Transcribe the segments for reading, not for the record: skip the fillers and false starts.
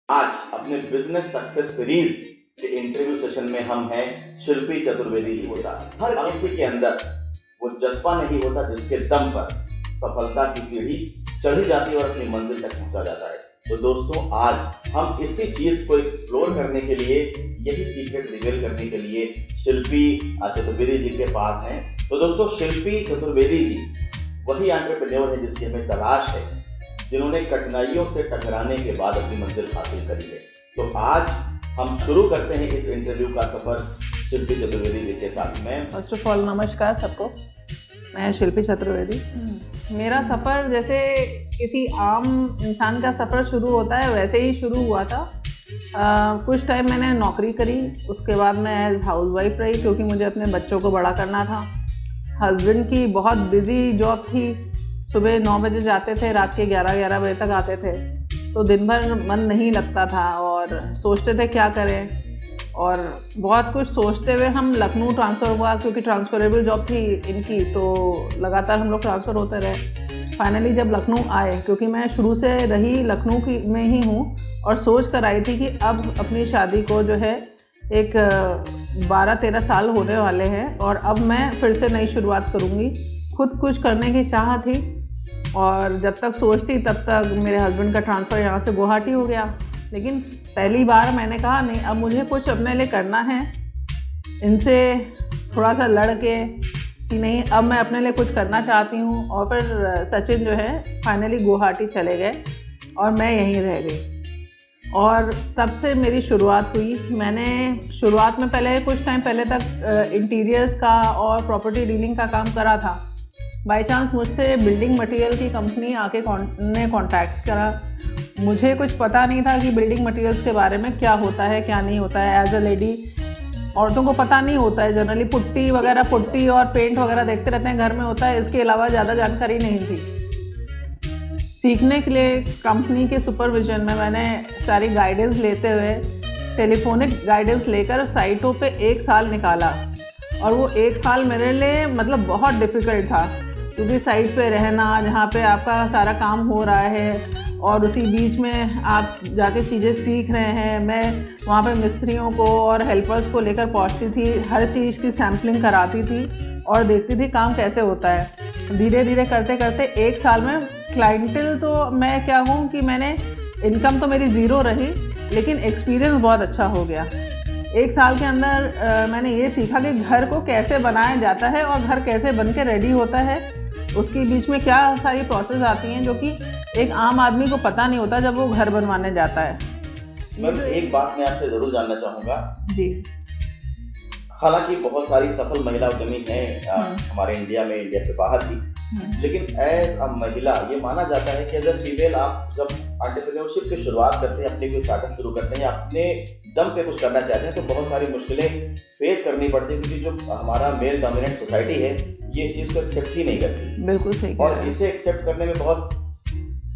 आज अपने business success series के इंटरव्यू सेशन में हम हैं शिल्पी चतुर्वेदी जी होता। हर किसी के अंदर वो जज्बा नहीं होता जिसके दम पर सफलता की सीढ़ी चढ़ी जाती है और अपनी मंजिल तक पहुंचा जाता है। तो दोस्तों, आज हम इसी चीज को एक्सप्लोर करने के लिए, यही सीक्रेट रिवील करने के लिए शिल्पी चतुर्वेदी जी के पास हैं। तो दोस्तों, शिल्पी चतुर्वेदी जी वही एंटरप्रेन्योर है जिसकी हमें तलाश है, जिन्होंने कठिनाइयों से टकराने के बाद अपनी मंजिल हासिल करी है। तो आज हम शुरू करते हैं इस इंटरव्यू का सफर शिल्पी चतुर्वेदी जी के साथ में। फर्स्ट ऑफ ऑल नमस्कार सबको, मैं शिल्पी चतुर्वेदी। मेरा सफ़र जैसे किसी आम इंसान का सफ़र शुरू होता है वैसे ही शुरू हुआ था। कुछ टाइम मैंने नौकरी करी, उसके बाद मैं एज हाउस वाइफ रही क्योंकि मुझे अपने बच्चों को बड़ा करना था। हस्बैंड की बहुत बिजी जॉब थी, सुबह 9 बजे जाते थे, रात के 11 बजे तक आते थे, तो दिन भर मन नहीं लगता था और सोचते थे क्या करें। और बहुत कुछ सोचते हुए हम लखनऊ ट्रांसफ़र हुआ क्योंकि ट्रांसफरेबल जॉब थी इनकी, तो लगातार हम लोग ट्रांसफ़र होते रहे। फाइनली जब लखनऊ आए, क्योंकि मैं शुरू से रही लखनऊ की में ही हूँ और सोच कर आई थी कि अब अपनी शादी को जो है एक 12-13 साल होने वाले हैं और अब मैं फिर से नई शुरुआत करूँगी। खुद कुछ करने की चाह थी और जब तक सोचती तब तक मेरे हस्बैंड का ट्रांसफ़र यहाँ से गुवाहाटी हो गया। लेकिन पहली बार मैंने कहा नहीं, अब मुझे कुछ अपने लिए करना है, इनसे थोड़ा सा लड़ के कि नहीं अब मैं अपने लिए कुछ करना चाहती हूँ। और फिर सचिन जो है फाइनली गुवाहाटी चले गए और मैं यहीं रह गई और तब से मेरी शुरुआत हुई। मैंने शुरुआत में पहले कुछ टाइम पहले तक इंटीरियर्स का और प्रॉपर्टी डीलिंग का काम करा था। बाय चांस मुझसे बिल्डिंग मटेरियल की कंपनी आके ने कांटेक्ट करा। मुझे कुछ पता नहीं था कि बिल्डिंग मटेरियल्स के बारे में क्या होता है क्या नहीं होता है। एज अ लेडी औरतों को पता नहीं होता है, जनरली पुट्टी और पेंट वगैरह देखते रहते हैं, घर में होता है, इसके अलावा ज़्यादा जानकारी नहीं थी। सीखने के लिए कंपनी के सुपरविजन में मैंने सारी गाइडेंस लेते हुए टेलीफोनिक गाइडेंस लेकर साइटों पे 1 साल निकाला। और वो 1 साल मेरे लिए मतलब बहुत डिफ़िकल्ट था क्योंकि साइट पे रहना, जहाँ पे आपका सारा काम हो रहा है और उसी बीच में आप जाके चीज़ें सीख रहे हैं। मैं वहाँ पे मिस्त्रियों को और हेल्पर्स को लेकर पहुँचती थी, हर चीज़ की सैम्पलिंग कराती थी और देखती थी काम कैसे होता है। धीरे धीरे करते करते 1 साल में क्लाइंटेल, तो मैं क्या हूँ कि मैंने इनकम तो मेरी ज़ीरो रही लेकिन एक्सपीरियंस बहुत अच्छा हो गया। 1 साल के अंदर मैंने ये सीखा कि घर को कैसे बनाया जाता है और घर कैसे बन के रेडी होता है, उसके बीच में क्या सारी प्रोसेस आती हैं जो कि एक आम आदमी को पता नहीं होता जब वो घर बनवाने जाता है। मैम, एक बात मैं आपसे ज़रूर जानना चाहूँगा जी। हालांकि बहुत सारी सफल महिला उद्यमी हैं हमारे इंडिया में, इंडिया से बाहर भी, लेकिन एज अ महिला ये माना जाता है कि एज अ फीमेल आप जब एंटरप्रेन्योरशिप की शुरुआत करते हैं, अपनी कोई स्टार्टअप शुरू करते हैं या अपने दम पे कुछ करना चाहते हैं, तो बहुत सारी मुश्किलें फेस करनी पड़ती है क्योंकि जो हमारा मेल डोमिनेंट सोसाइटी है ये इस चीज़ को एक्सेप्ट ही नहीं करती। बिल्कुल सही। और इसे एक्सेप्ट करने में बहुत,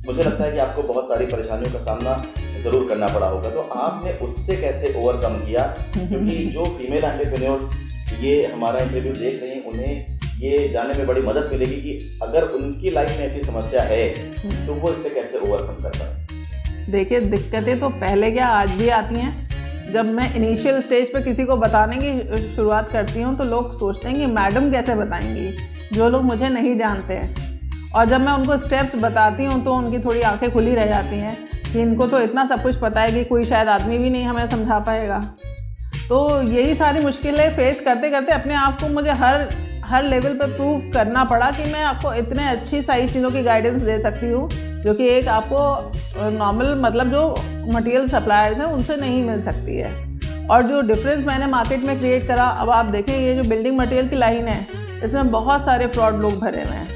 मुझे लगता है कि आपको बहुत सारी परेशानियों का सामना ज़रूर करना पड़ा होगा। तो आपने उससे कैसे ओवरकम किया? क्योंकि जो फीमेल एंटरप्रेन्योर्स ये हमारा इंटरव्यू देख रहे हैं, उन्हें ये जानने में बड़ी मदद मिलेगी कि अगर उनकी लाइफ में ऐसी समस्या है तो वो इससे कैसे ओवरकम कर पाए। देखिए, दिक्कतें तो पहले क्या आज भी आती हैं। जब मैं इनिशियल स्टेज पे किसी को बताने की शुरुआत करती हूँ तो लोग सोचते हैं कि मैडम कैसे बताएंगी, जो लोग मुझे नहीं जानते हैं। और जब मैं उनको स्टेप्स बताती हूँ तो उनकी थोड़ी आंखें खुली रह जाती हैं कि इनको तो इतना सब कुछ पता है कि कोई शायद आदमी भी नहीं हमें समझा पाएगा। तो यही सारी मुश्किलें फेस करते करते अपने आप को मुझे हर लेवल पर प्रूव करना पड़ा कि मैं आपको इतने अच्छी सारी चीज़ों की गाइडेंस दे सकती हूँ जो कि एक आपको नॉर्मल मतलब जो मटेरियल सप्लायर्स हैं उनसे नहीं मिल सकती है। और जो डिफरेंस मैंने मार्केट में क्रिएट करा, अब आप देखें ये जो बिल्डिंग मटेरियल की लाइन है इसमें बहुत सारे फ्रॉड लोग भरे हुए हैं,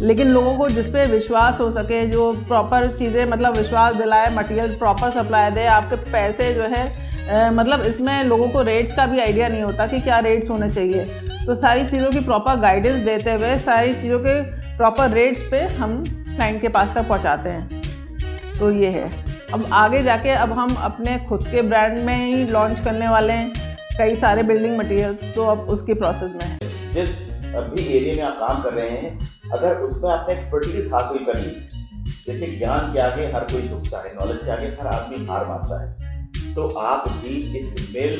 लेकिन लोगों को जिस पे विश्वास हो सके, जो प्रॉपर चीज़ें मतलब विश्वास दिलाए, मटेरियल प्रॉपर सप्लाई दे, आपके पैसे जो है मतलब इसमें लोगों को रेट्स का भी आइडिया नहीं होता कि क्या रेट्स होने चाहिए। तो सारी चीज़ों की प्रॉपर गाइडेंस देते हुए सारी चीज़ों के प्रॉपर रेट्स पे हम क्लाइंट के पास तक पहुंचाते हैं। तो ये है। अब आगे जाके अब हम अपने खुद के ब्रांड में ही लॉन्च करने वाले हैं कई सारे बिल्डिंग मटेरियल्स, तो अब उसकी प्रोसेस में है। जिस भी एरिया में आप काम कर रहे हैं, अगर उसमें आपने एक्सपर्टीज हासिल कर ली, देखिए, ज्ञान के आगे हर कोई झुकता है, नॉलेज के आगे हर आदमी हार मानता है। तो आप भी इस मेल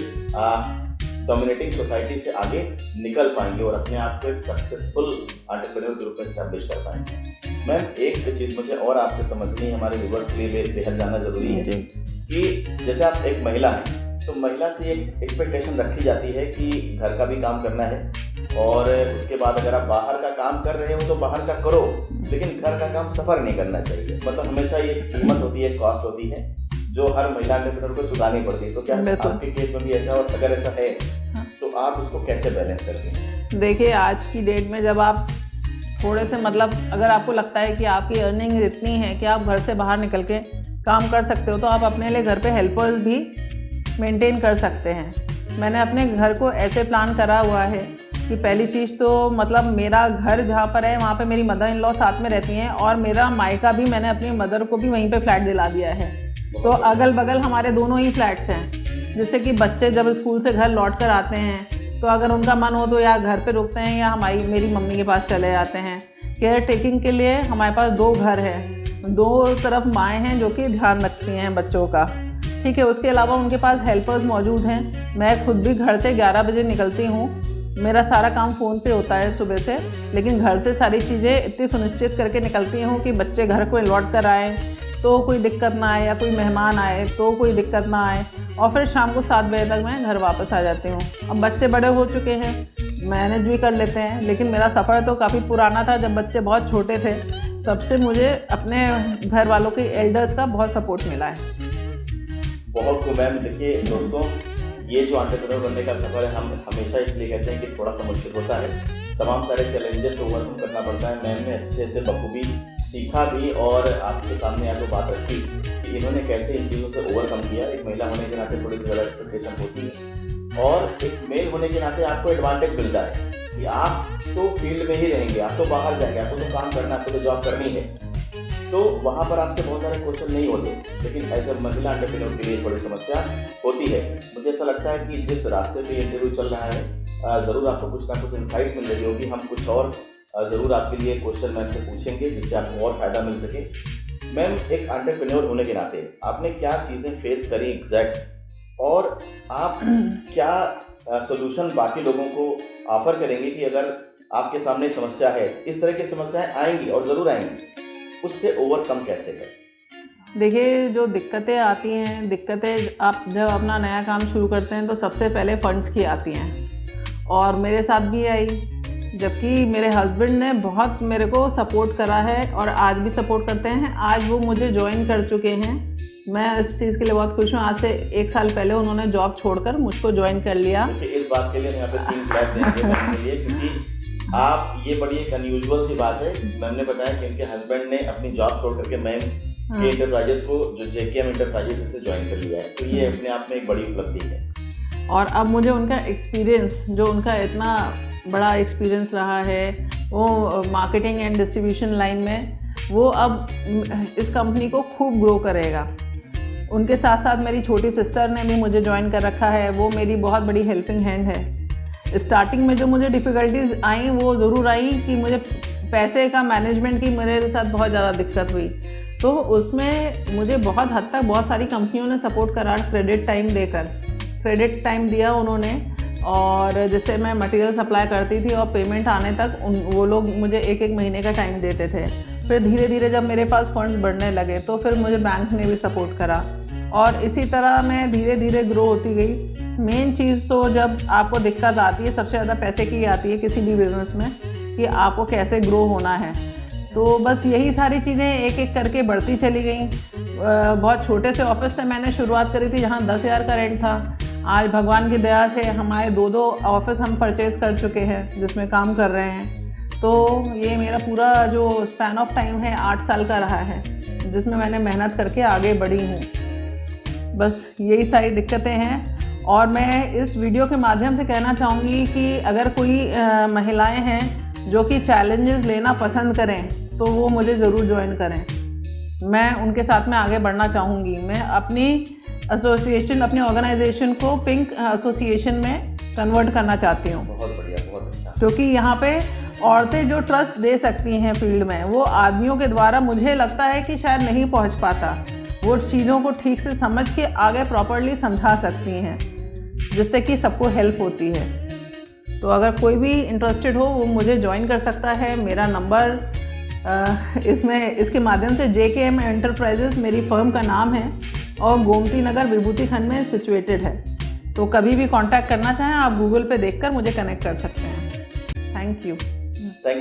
डोमिनेटिंग सोसाइटी से आगे निकल पाएंगे और अपने आप को एक सक्सेसफुल एंटरप्रेन्योर के रूप में एस्टैब्लिश कर पाएंगे। मैम, एक चीज़ मुझे और आपसे समझनी है, हमारे व्यूअर्स के लिए बेहद जानना जरूरी है कि जैसे आप एक महिला हैं, तो महिला से एक एक्सपेक्टेशन रखी जाती है कि घर का भी काम करना है और उसके बाद अगर आप बाहर का काम कर रहे हो तो बाहर का करो, लेकिन घर का काम सफ़र नहीं करना चाहिए। मतलब हमेशा ये कीमत होती है, कॉस्ट होती है जो हर महिला एंटरप्रेन्योर को चुकानी पड़ती है। तो क्या आपके केस में भी ऐसा, और अगर ऐसा है तो आप इसको कैसे बैलेंस करते हैं? देखिए, आज की डेट में जब आप थोड़े से मतलब अगर आपको लगता है कि आपकी अर्निंग इतनी है कि आप घर से बाहर निकल के काम कर सकते हो, तो आप अपने लिए घर पे हेल्पर्स भी मेंटेन कर सकते हैं। मैंने अपने घर को ऐसे प्लान करा हुआ है कि पहली चीज़ तो मतलब मेरा घर जहाँ पर है वहाँ पे मेरी मदर इन लॉ साथ में रहती हैं और मेरा मायका भी मैंने अपनी मदर को भी वहीं पे फ्लैट दिला दिया है। तो अगल बगल हमारे दोनों ही फ्लैट्स हैं, जिससे कि बच्चे जब स्कूल से घर लौट कर आते हैं तो अगर उनका मन हो तो या घर पे रुकते हैं या मेरी मम्मी के पास चले जाते हैं। केयर टेकिंग के लिए हमारे पास 2 घर हैं, 2 तरफ माएँ हैं जो कि ध्यान रखती हैं बच्चों का, ठीक है। उसके अलावा उनके पास हेल्पर्स मौजूद हैं। मैं खुद भी घर से 11 बजे निकलती हूँ। मेरा सारा काम फ़ोन पे होता है सुबह से, लेकिन घर से सारी चीज़ें इतनी सुनिश्चित करके निकलती हूँ कि बच्चे घर को लौट कर आएँ तो कोई दिक्कत ना आए, या कोई मेहमान आए तो कोई दिक्कत ना आए, और फिर शाम को 7 बजे तक मैं घर वापस आ जाती हूँ। अब बच्चे बड़े हो चुके हैं, मैनेज भी कर लेते हैं, लेकिन मेरा सफ़र तो काफ़ी पुराना था। जब बच्चे बहुत छोटे थे तब से मुझे अपने घर वालों के एल्डर्स का बहुत सपोर्ट मिला है। बहुत खूब मैम। देखिए दोस्तों, ये जो एंटरप्रेन्योर बनने का सफ़र है, हम हमेशा इसलिए कहते हैं कि थोड़ा सा मुश्किल होता है, तमाम सारे चैलेंजेस ओवरकम करना पड़ता है। मैम ने अच्छे से बखूबी सीखा भी और आपके सामने आपको बात रखी कि इन्होंने कैसे इन चीज़ों से ओवरकम किया। एक महिला होने के नाते थोड़ी सी ज़्यादा एक्सपेक्टेशन होती है, और एक मेल होने के नाते आपको एडवांटेज मिलता है कि आप तो फील्ड में ही रहेंगे, आप तो बाहर जाएंगे, आपको तो काम करना, आपको तो जॉब करनी है, तो वहाँ पर आपसे बहुत सारे क्वेश्चन नहीं होते। लेकिन एज ए महिला एंटरप्रेन्योर के लिए थोड़ी समस्या होती है। मुझे ऐसा लगता है कि जिस रास्ते पे इंटरव्यू चल रहा है, ज़रूर आपको कुछ ना कुछ इंसाइट मिल रही होगी। हम कुछ और ज़रूर आपके लिए क्वेश्चन मैम से पूछेंगे जिससे आपको और फ़ायदा मिल सके। मैम, एक एंटरप्रेन्योर होने के नाते आपने क्या चीज़ें फेस करी एग्जैक्ट, और आप क्या सोल्यूशन बाकी लोगों को ऑफर करेंगे कि अगर आपके सामने समस्या है, इस तरह की समस्याएं आएंगी और ज़रूर आएंगी, उससे ओवरकम कैसे करें? देखिए, जो दिक्कतें आती हैं, दिक्कतें आप जब अपना नया काम शुरू करते हैं तो सबसे पहले फंड्स की आती हैं, और मेरे साथ भी आई, जबकि मेरे हस्बैंड ने बहुत मेरे को सपोर्ट करा है और आज भी सपोर्ट करते हैं। आज वो मुझे ज्वाइन कर चुके हैं, मैं इस चीज़ के लिए बहुत खुश हूँ। आज से 1 साल पहले उन्होंने जॉब छोड़कर मुझको ज्वाइन कर लिया। इस बात के लिए यहाँ पे 3 क्लैप देंगे मैम के लिए, क्योंकि आप, ये बड़ी एक अनयूजुअल सी बात है। मैम ने बताया कि उनके हस्बैंड ने अपनी जॉब छोड़ करके मैम के इंटरप्राइजेस को, जो JKM इंटरप्राइजेस से ज्वाइन कर लिया है, तो ये अपने आप में एक बड़ी उपलब्धि है। और अब मुझे उनका एक्सपीरियंस, जो उनका इतना बड़ा एक्सपीरियंस रहा है वो मार्केटिंग एंड डिस्ट्रीब्यूशन लाइन में, वो अब इस कंपनी को खूब ग्रो करेगा। उनके साथ साथ मेरी छोटी सिस्टर ने भी मुझे ज्वाइन कर रखा है, वो मेरी बहुत बड़ी हेल्पिंग हैंड है। स्टार्टिंग में जो मुझे डिफ़िकल्टीज आई वो ज़रूर आई कि मुझे पैसे का मैनेजमेंट की मेरे साथ बहुत ज़्यादा दिक्कत हुई, तो उसमें मुझे बहुत हद तक बहुत सारी कंपनियों ने सपोर्ट करा, क्रेडिट टाइम दिया उन्होंने, और जैसे मैं मटेरियल सप्लाई करती थी और पेमेंट आने तक वो लोग मुझे 1-1 महीने का टाइम देते थे। फिर धीरे धीरे जब मेरे पास फंड्स बढ़ने लगे तो फिर मुझे बैंक ने भी सपोर्ट करा, और इसी तरह मैं धीरे धीरे ग्रो होती गई। मेन चीज़ तो जब आपको दिक्कत आती है, सबसे ज़्यादा पैसे की आती है किसी भी बिज़नेस में, कि आपको कैसे ग्रो होना है। तो बस यही सारी चीज़ें एक एक करके बढ़ती चली गई। बहुत छोटे से ऑफिस से मैंने शुरुआत करी थी, जहाँ 10,000 का रेंट था। आज भगवान की दया से हमारे 2 ऑफिस हम परचेज़ कर चुके हैं जिसमें काम कर रहे हैं। तो ये मेरा पूरा जो स्पैन ऑफ टाइम है 8 साल का रहा है, जिसमें मैंने मेहनत करके आगे बढ़ी हूँ। बस यही सारी दिक्कतें हैं, और मैं इस वीडियो के माध्यम से कहना चाहूँगी कि अगर कोई महिलाएं हैं जो कि चैलेंजेस लेना पसंद करें तो वो मुझे ज़रूर ज्वाइन करें। मैं उनके साथ में आगे बढ़ना चाहूँगी। मैं अपनी एसोसिएशन, अपनी ऑर्गेनाइजेशन को पिंक एसोसिएशन में कन्वर्ट करना चाहती हूँ। बहुत बढ़िया, बहुत अच्छा। क्योंकि यहाँ पे औरतें जो ट्रस्ट दे सकती हैं फील्ड में, वो आदमियों के द्वारा मुझे लगता है कि शायद नहीं पहुंच पाता। वो चीज़ों को ठीक से समझ के आगे प्रॉपरली समझा सकती हैं, जिससे कि सबको हेल्प होती है। तो अगर कोई भी इंटरेस्टेड हो वो मुझे ज्वाइन कर सकता है। मेरा नंबर इसके माध्यम से JKM एंटरप्राइजेस मेरी फर्म का नाम है और गोमती नगर विभूति खंड में सिचुएटेड है। तो कभी भी कांटेक्ट करना चाहें आप गूगल पे देखकर मुझे कनेक्ट कर सकते हैं। Thank you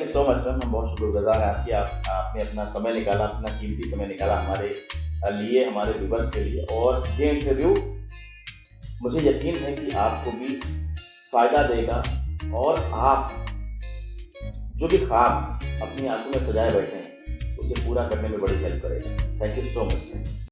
so much ma'am. हम बहुत शुक्रगुजार हैं आपकी। आपने अपना समय निकाला, अपना कीमती समय निकाला हमारे लिए, हमारे व्यूवर्स के लिए। और ये इंटरव्यू मुझे यकीन है कि आपको भी फायदा देगा और आप जो भी ख्वाब अपनी आंखों में सजाए बैठे हैं उसे पूरा करने में बड़ी हेल्प करेगा। Thank you so much.